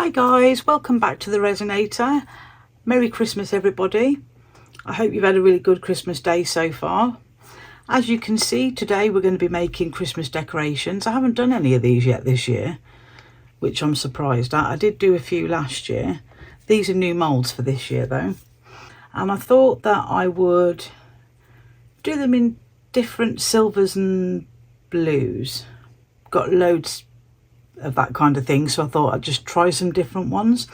Hi guys, welcome back to the Resinator. Merry Christmas everybody. I hope you've had a really good Christmas day so far. As you can see, today we're going to be making Christmas decorations. I haven't done any of these yet this year, which I'm surprised at. I did do a few last year. These are new moulds for this year though. And I thought that I would do them in different silvers and blues. Got loads of that kind of thing, so I thought I'd just try some different ones.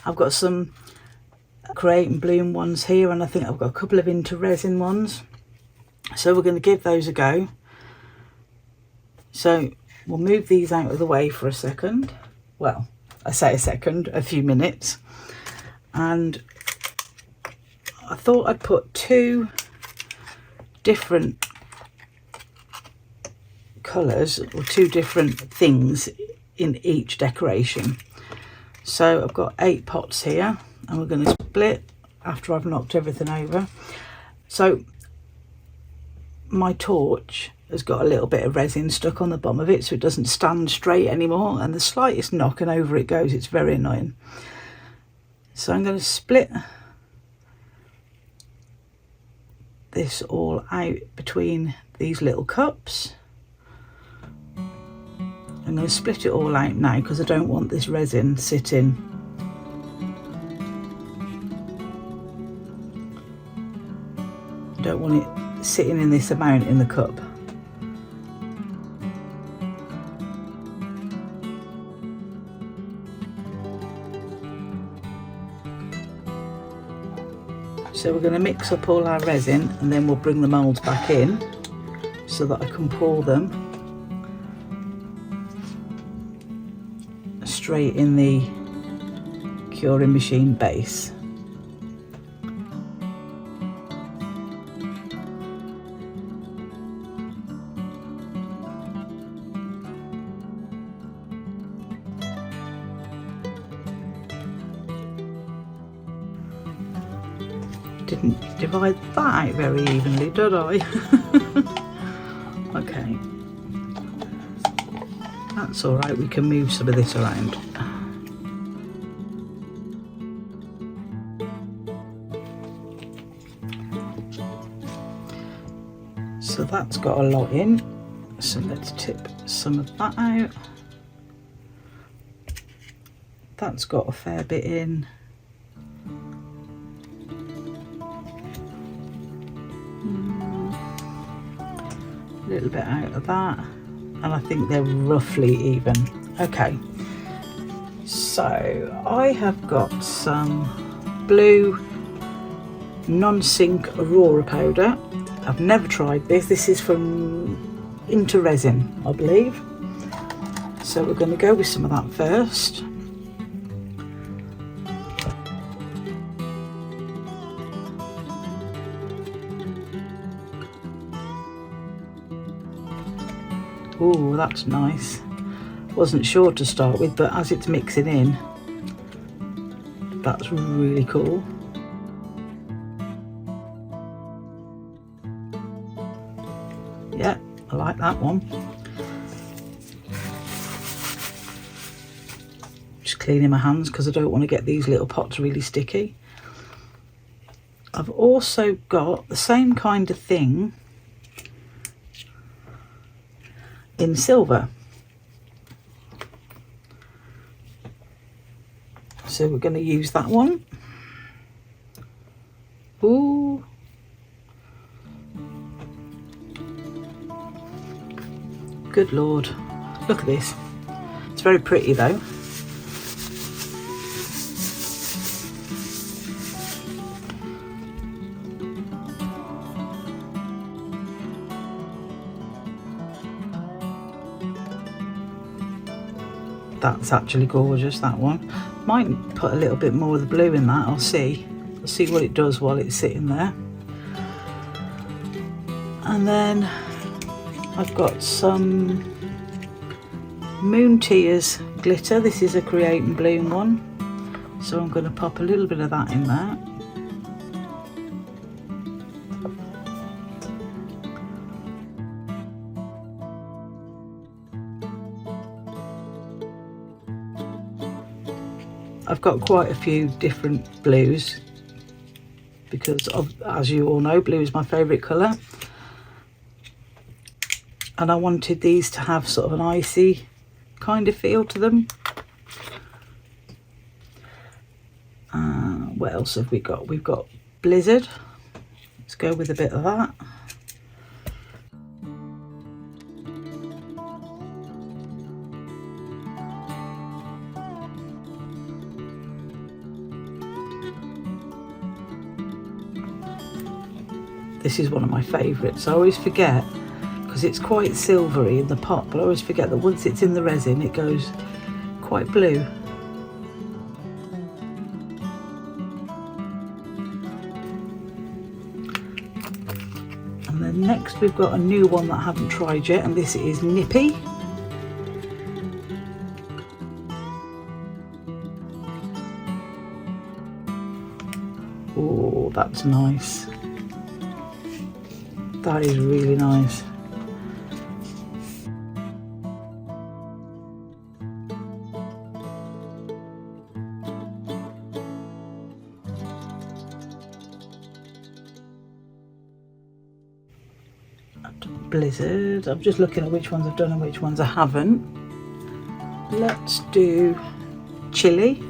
I've got some create and bloom ones here, and I think I've got a couple of into resin ones, so we're going to give those a go. So we'll move these out of the way for a second. Well, I say a second, a few minutes. And I thought I'd put two different colours or two different things in each decoration. So I've got 8 pots here, and we're going to split after I've knocked everything over. So my torch has got a little bit of resin stuck on the bottom of it, so it doesn't stand straight anymore, and the slightest knock and over it goes. It's very annoying. So I'm going to split this all out between these little cups. I'm going to split it all out now because I don't want this resin sitting I don't want it sitting in this amount in the cup. So we're going to mix up all our resin, and then we'll bring the moulds back in so that I can pour them straight in the curing machine base. Didn't divide that out very evenly, did I? Okay. That's all right, we can move some of this around. So that's got a lot in, so let's tip some of that out. That's got a fair bit in. A little bit out of that. And I think they're roughly even. Okay, so I have got some blue non-sink Aurora powder. I've never tried this. This is from Into Resin, I believe. So we're going to go with some of that first. Oh, that's nice. Wasn't sure to start with, but as it's mixing in, that's really cool. Yeah, I like that one. Just cleaning my hands because I don't want to get these little pots really sticky. I've also got the same kind of thing in silver. So we're going to use that one. Ooh. Good Lord. Look at this. It's very pretty though. That's actually gorgeous, that one. Might put a little bit more of the blue in that, I'll see. I'll see what it does while it's sitting there. And then I've got some Moon Tears glitter. This is a Create and Bloom one. So I'm going to pop a little bit of that in there. I've got quite a few different blues because as you all know, blue is my favourite colour, and I wanted these to have sort of an icy kind of feel to them. What else have we got? We've got Blizzard. Let's go with a bit of that. This is one of my favourites. I always forget, because it's quite silvery in the pot, but I always forget that once it's in the resin it goes quite blue. And then next we've got a new one that I haven't tried yet, and this is Nippy. Oh, that's nice. That is really nice. Blizzard. I'm just looking at which ones I've done and which ones I haven't. Let's do Chili.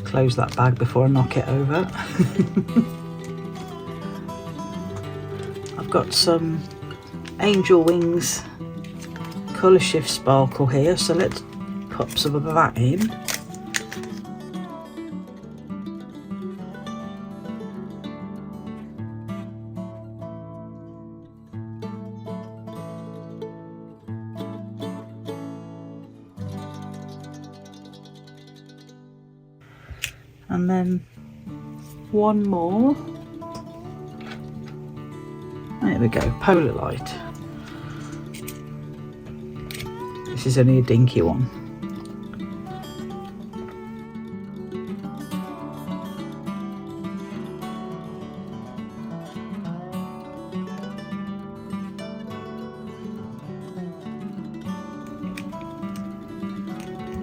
Close that bag before I knock it over. I've got some Angel Wings Colour Shift Sparkle here, so let's pop some of that in. And then one more. There we go, Polar Light. This is only a dinky one.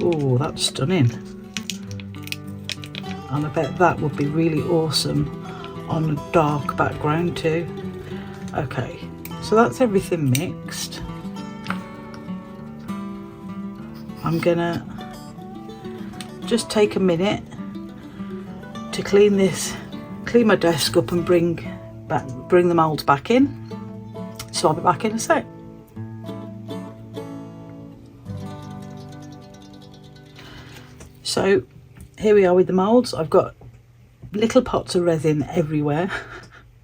Oh, that's stunning. And I bet that would be really awesome on a dark background too. Okay, so that's everything mixed. I'm gonna just take a minute to clean my desk up and bring the moulds back in. So I'll be back in a sec. So here we are with the moulds. I've got little pots of resin everywhere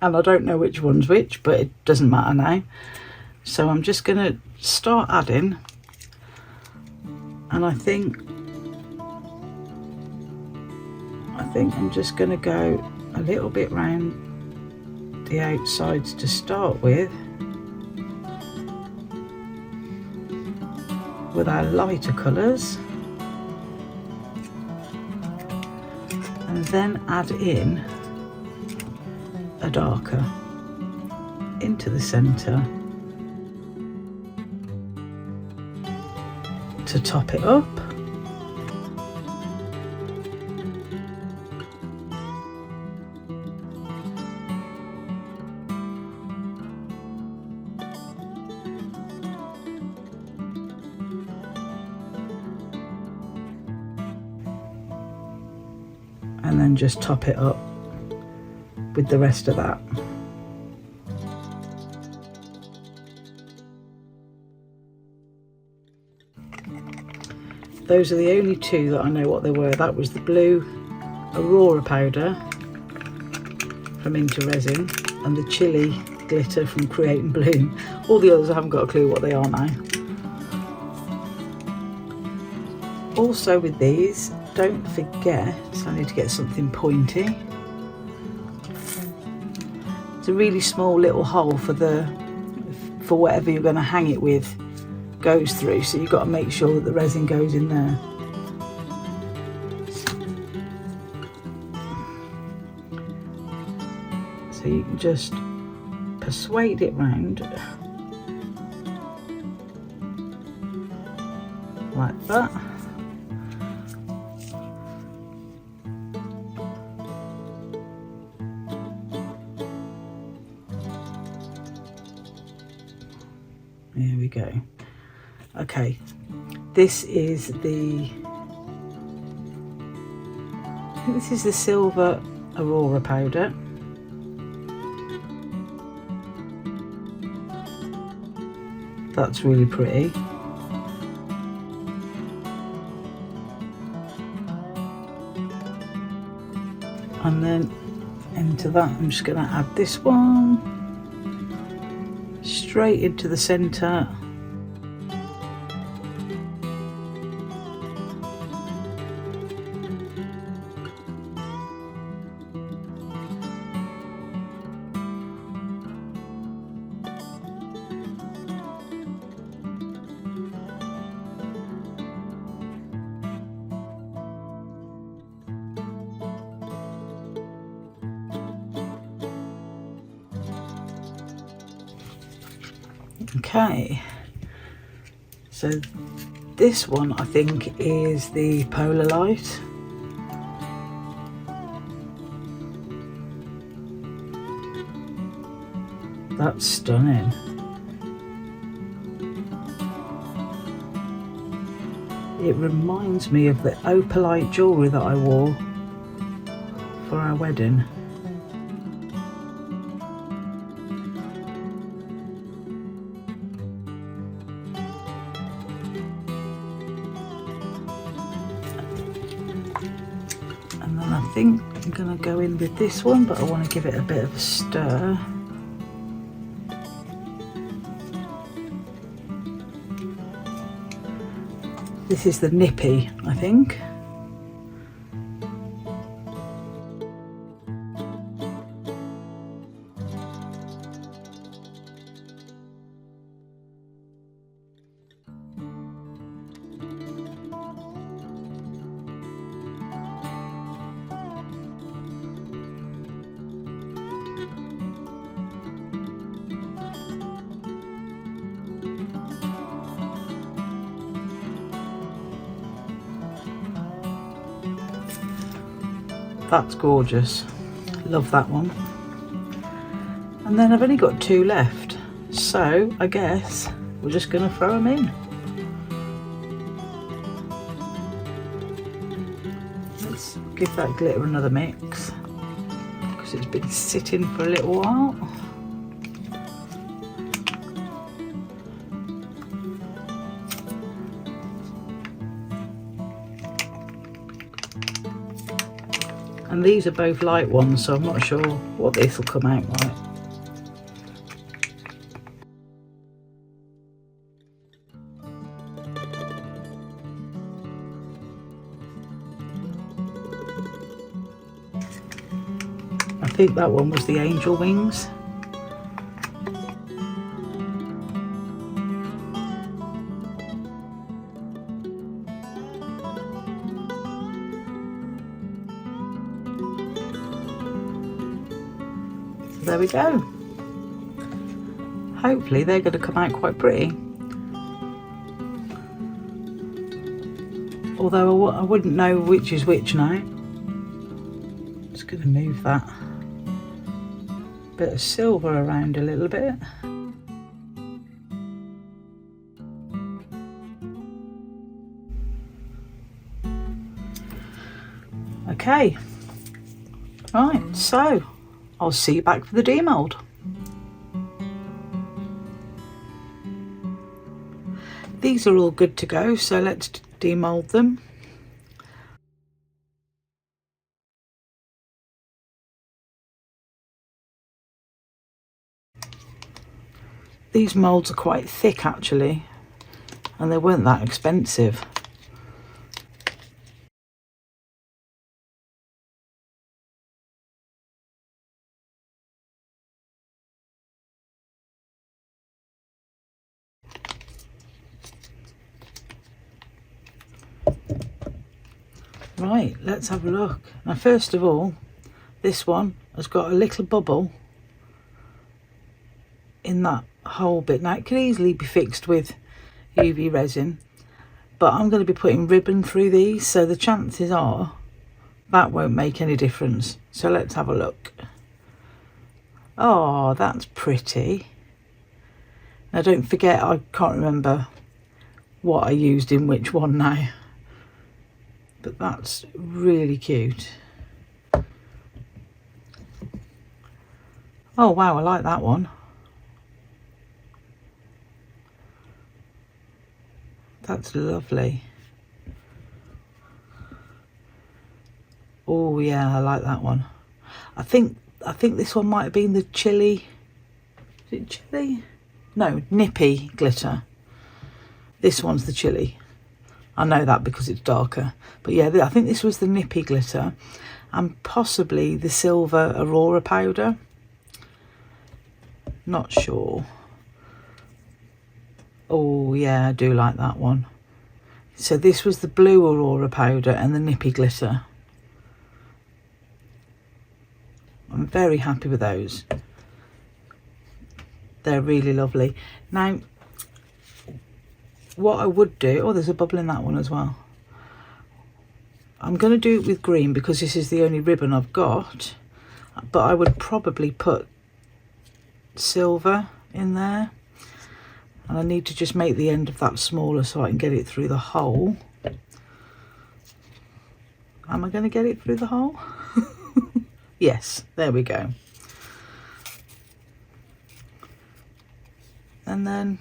and I don't know which one's which, but it doesn't matter now. So I'm just going to start adding, and I think I'm just going to go a little bit round the outsides to start with our lighter colours. And then add in a darker into the centre to top it up. And then just top it up with the rest of that. Those are the only two that I know what they were. That was the blue Aurora powder from Into Resin and the Chili glitter from Create and Bloom. All the others I haven't got a clue what they are now. Also with these, don't forget, I need to get something pointy. It's a really small little hole for whatever you're going to hang it with goes through, so you've got to make sure that the resin goes in there. So you can just persuade it round like that. There we go. Okay, this is the silver Aurora powder. That's really pretty. And then into that I'm just going to add this one straight into the centre. Okay, so this one I think is the polar light. That's stunning. It reminds me of the opalite jewellery that I wore for our wedding. And then I think I'm going to go in with this one, but I want to give it a bit of a stir. This is the nippy, I think. That's gorgeous. Love that one. And then I've only got 2 left, so I guess we're just going to throw them in. Let's give that glitter another mix because it's been sitting for a little while. And these are both light ones, so I'm not sure what this will come out like. I think that one was the angel wings. There we go. Hopefully they're going to come out quite pretty. Although I wouldn't know which is which now. Just going to move that bit of silver around a little bit. Okay. Right, so I'll see you back for the demold. These are all good to go, so let's demold them. These moulds are quite thick actually, and they weren't that expensive. Right, let's have a look. Now first of all, this one has got a little bubble in that whole bit. Now it could easily be fixed with UV resin, but I'm going to be putting ribbon through these, so the chances are that won't make any difference. So let's have a look. Oh, that's pretty. Now don't forget, I can't remember what I used in which one now, but that's really cute. Oh wow, I like that one. That's lovely. Oh yeah, I like that one. I think this one might have been the chili. Is it chili? No, nippy glitter. This one's the chili. I know that because it's darker. But yeah, I think this was the nippy glitter, and possibly the silver aurora powder. Not sure. Oh yeah, I do like that one. So this was the blue aurora powder and the nippy glitter. I'm very happy with those. They're really lovely. Now, what I would do, oh, there's a bubble in that one as well. I'm going to do it with green because this is the only ribbon I've got, but I would probably put silver in there, and I need to just make the end of that smaller so I can get it through the hole. Am I going to get it through the hole? Yes, there we go. And then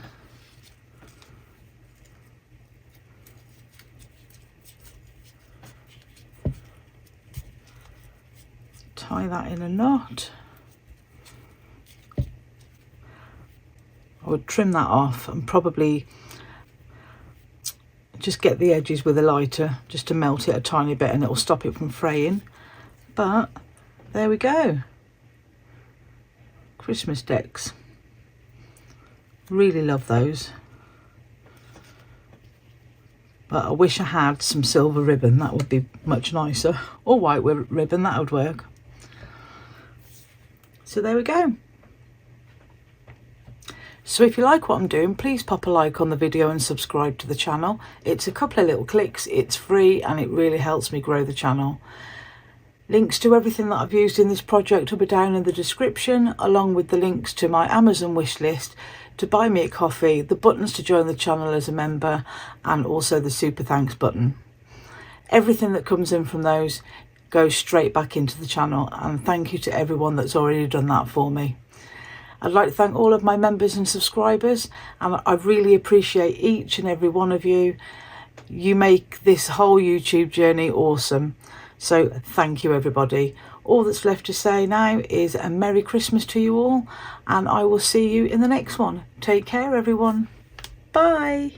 tie that in a knot. I would trim that off and probably just get the edges with a lighter just to melt it a tiny bit, and it will stop it from fraying. But there we go. Christmas decks. Really love those. But I wish I had some silver ribbon, that would be much nicer. Or white ribbon, that would work. So there we go. So if you like what I'm doing, please pop a like on the video and subscribe to the channel. It's a couple of little clicks, it's free, and it really helps me grow the channel. Links to everything that I've used in this project will be down in the description, along with the links to my Amazon wishlist, to buy me a coffee, the buttons to join the channel as a member, and also the super thanks button. Everything that comes in from those goes straight back into the channel, and thank you to everyone that's already done that for me. I'd like to thank all of my members and subscribers, and I really appreciate each and every one of you. You make this whole YouTube journey awesome. So thank you, everybody. All that's left to say now is a Merry Christmas to you all, and I will see you in the next one. Take care, everyone. Bye.